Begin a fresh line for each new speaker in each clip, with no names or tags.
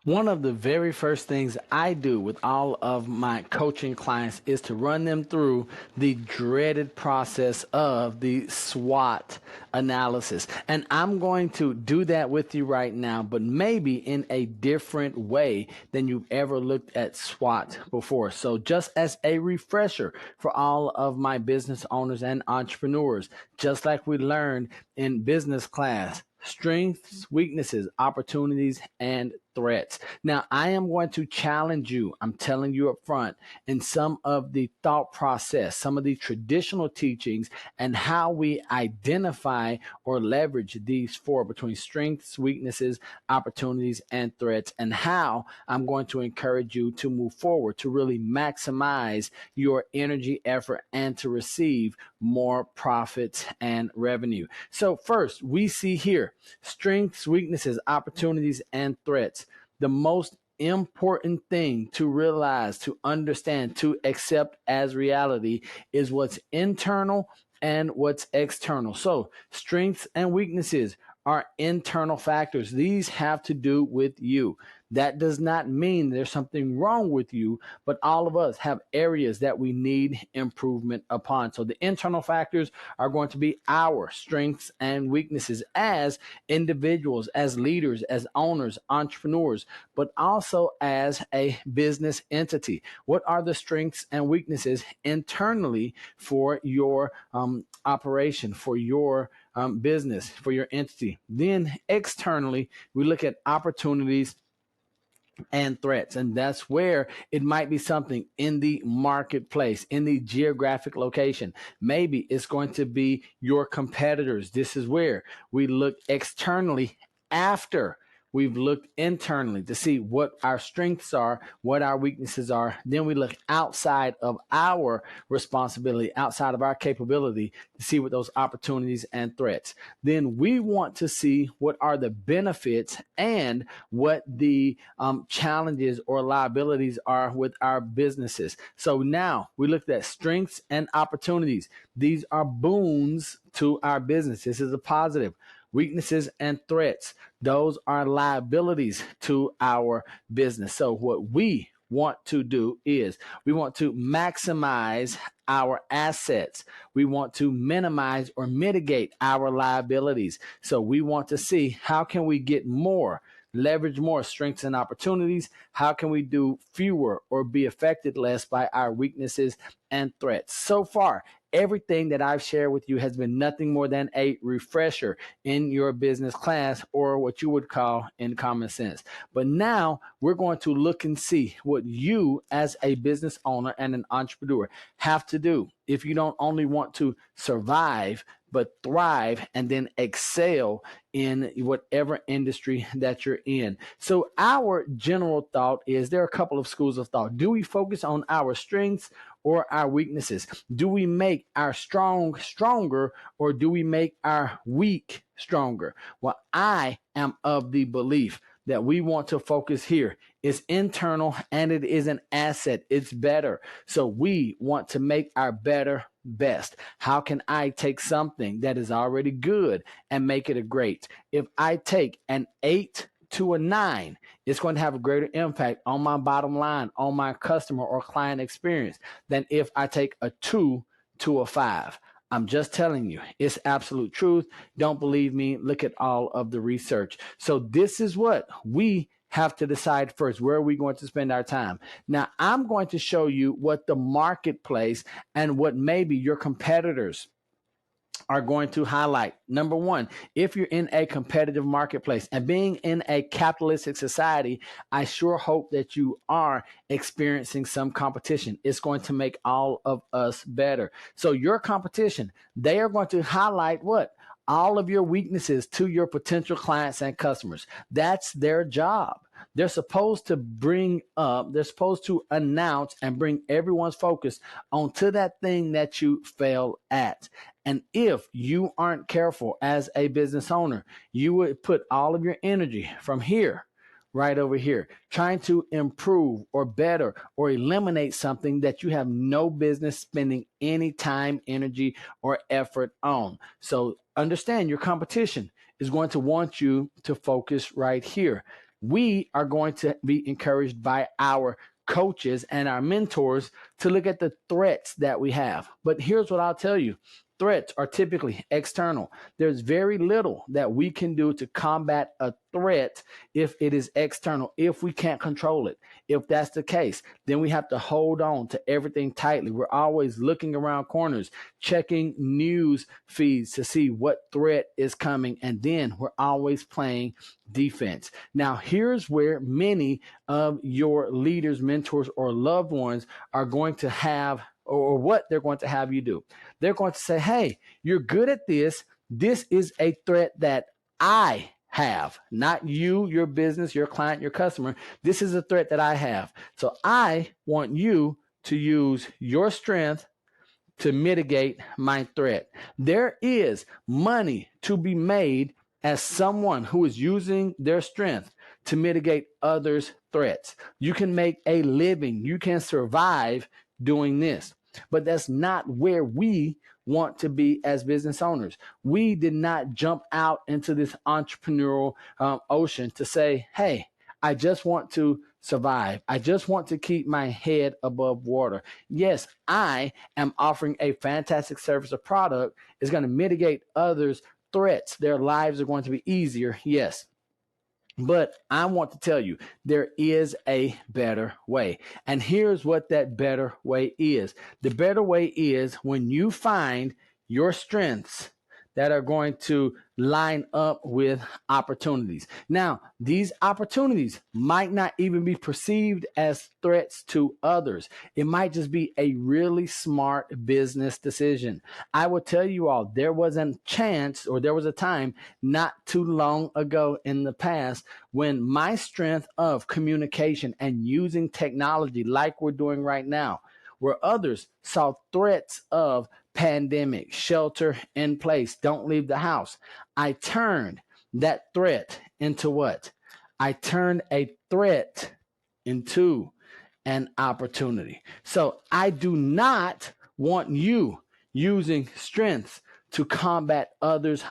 One of the very first things I do with all of my coaching clients is to run them through the dreaded process of the SWOT analysis. And I'm going to do that with you right now, but maybe in a different way than you've ever looked at SWOT before. So just as a refresher for all of my business owners and entrepreneurs, just like we learned in business class, strengths, weaknesses, opportunities, and threats. Now, I am going to challenge you, I'm telling you up front, in some of the thought process, some of the traditional teachings, and how we identify or leverage these four between strengths, weaknesses, opportunities, and threats, and how I'm going to encourage you to move forward to really maximize your energy, effort, and to receive more profits and revenue. So, first, we see here strengths, weaknesses, opportunities, and threats. The most important thing to realize, to understand, to accept as reality is what's internal and what's external. So, strengths and weaknesses are internal factors. These have to do with you. That does not mean there's something wrong with you, but all of us have areas that we need improvement upon. So the internal factors are going to be our strengths and weaknesses as individuals, as leaders, as owners, entrepreneurs, but also as a business entity. What are the strengths and weaknesses internally for your operation, for your business, for your entity? Then externally, we look at opportunities and threats. And that's where it might be something in the marketplace, in the geographic location. Maybe it's going to be your competitors. This is where we look externally after we've looked internally to see what our strengths are, what our weaknesses are. Then we look outside of our responsibility, outside of our capability to see what those opportunities and threats. Then we want to see what are the benefits and what the challenges or liabilities are with our businesses. So now we looked at strengths and opportunities. These are boons to our business. This is a positive. Weaknesses and threats, those are liabilities to our business. So what we want to do is we want to maximize our assets. We want to minimize or mitigate our liabilities. So we want to see how can we get more, leverage more strengths and opportunities. How can we do fewer or be affected less by our weaknesses and threats? So far, everything that I've shared with you has been nothing more than a refresher in your business class, or what you would call in common sense. But now we're going to look and see what you as a business owner and an entrepreneur have to do if you don't only want to survive, but thrive and then excel in whatever industry that you're in. So our general thought is there are a couple of schools of thought. Do we focus on our strengths or our weaknesses? Do we make our strong stronger, or do we make our weak stronger? Well, I am of the belief that we want to focus here. It's internal and it is an asset. It's better. So we want to make our better best. How can I take something that is already good and make it a great? If I take an 8 to a 9, it's going to have a greater impact on my bottom line, on my customer or client experience than if I take a 2 to a 5. I'm just telling you, it's absolute truth. Don't believe me? Look at all of the research. So this is what we have to decide first. Where are we going to spend our time? Now, I'm going to show you what the marketplace and what maybe your competitors are going to highlight. Number one, if you're in a competitive marketplace and being in a capitalistic society, I sure hope that you are experiencing some competition. It's going to make all of us better. So your competition, they are going to highlight what? All of your weaknesses to your potential clients and customers. That's their job. They're supposed to they're supposed to announce and bring everyone's focus onto that thing that you fail at. And if you aren't careful as a business owner, you would put all of your energy from here right over here, trying to improve or better or eliminate something that you have no business spending any time, energy, or effort on. So understand your competition is going to want you to focus right here. we are going to be encouraged by our coaches and our mentors to look at the threats that we have. But here's what I'll tell you. Threats are typically external. There's very little that we can do to combat a threat if it is external, if we can't control it. If that's the case, then we have to hold on to everything tightly. We're always looking around corners, checking news feeds to see what threat is coming, and then we're always playing defense. Now, here's where many of your leaders, mentors, or loved ones are going to have, or what they're going to have you do. They're going to say, hey, you're good at this. This is a threat that I have, not you, your business, your client, your customer. This is a threat that I have. So I want you to use your strength to mitigate my threat. There is money to be made as someone who is using their strength to mitigate others' threats. You can make a living, you can survive doing this. But that's not where we want to be as business owners. We did not jump out into this entrepreneurial ocean to say, hey, I just want to survive. I just want to keep my head above water. Yes, I am offering a fantastic service or product. It's going to mitigate others' threats. Their lives are going to be easier. Yes. But I want to tell you, there is a better way. And here's what that better way is. The better way is when you find your strengths that are going to line up with opportunities. Now, these opportunities might not even be perceived as threats to others. It might just be a really smart business decision. I will tell you all, there was a chance, or there was a time not too long ago in the past when my strength of communication and using technology like we're doing right now, where others saw threats of pandemic, shelter in place, don't leave the house, I turned that threat into what? I turned a threat into an opportunity. So I do not want you using strengths to combat others'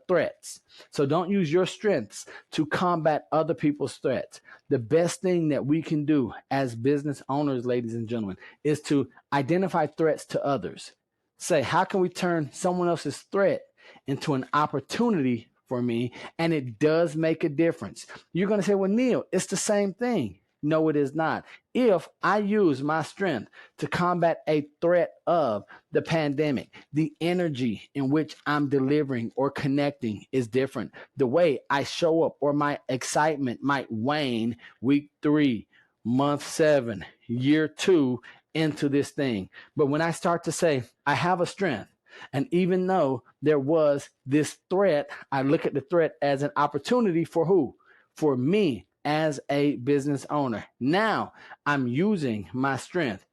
threats. So don't use your strengths to combat other people's threats. The best thing that we can do as business owners, ladies and gentlemen, is to identify threats to others. Say, how can we turn someone else's threat into an opportunity for me? And it does make a difference. You're going to say, well, Neil, it's the same thing. No, it is not. If I use my strength to combat a threat of the pandemic, the energy in which I'm delivering or connecting is different. The way I show up or my excitement might wane week 3, month 7, year 2 into this thing. But when I start to say, I have a strength, and even though there was this threat, I look at the threat as an opportunity for who? For me as a business owner. Now I'm using my strength,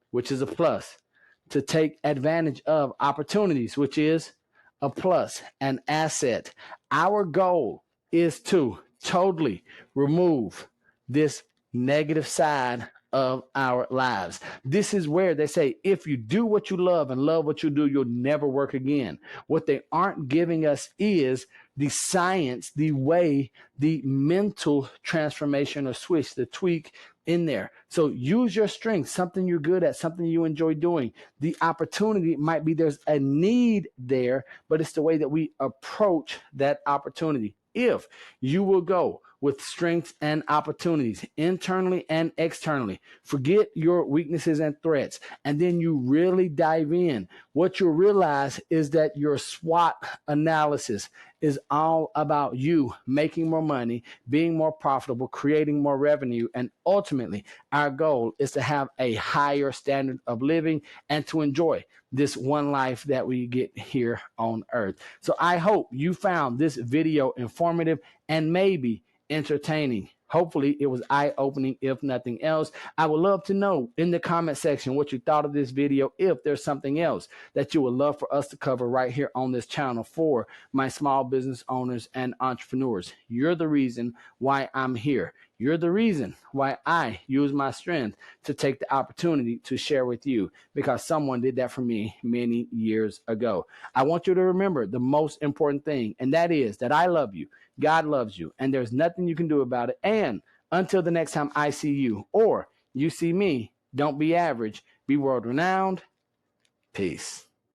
which is a plus, to take advantage of opportunities, which is a plus, an asset. Our goal is to totally remove this negative side of our lives. This is where they say, if you do what you love and love what you do, you'll never work again. What they aren't giving us is the science, the way, the mental transformation or switch, the tweak in there. So use your strength, something you're good at, something you enjoy doing. The opportunity might be there's a need there, but it's the way that we approach that opportunity. If you will go with strengths and opportunities internally and externally, forget your weaknesses and threats, and then you really dive in, what you'll realize is that your SWOT analysis is all about you making more money, being more profitable, creating more revenue, and ultimately our goal is to have a higher standard of living and to enjoy this one life that we get here on earth. So I hope you found this video informative and maybe entertaining. Hopefully it was eye-opening, if nothing else. I would love to know in the comment section what you thought of this video, if there's something else that you would love for us to cover right here on this channel for my small business owners and entrepreneurs. You're the reason why I'm here. You're the reason why I use my strength to take the opportunity to share with you, because someone did that for me many years ago. I want you to remember the most important thing, and that is that I love you. God loves you, and there's nothing you can do about it. And until the next time I see you or you see me, don't be average, be world renowned. Peace.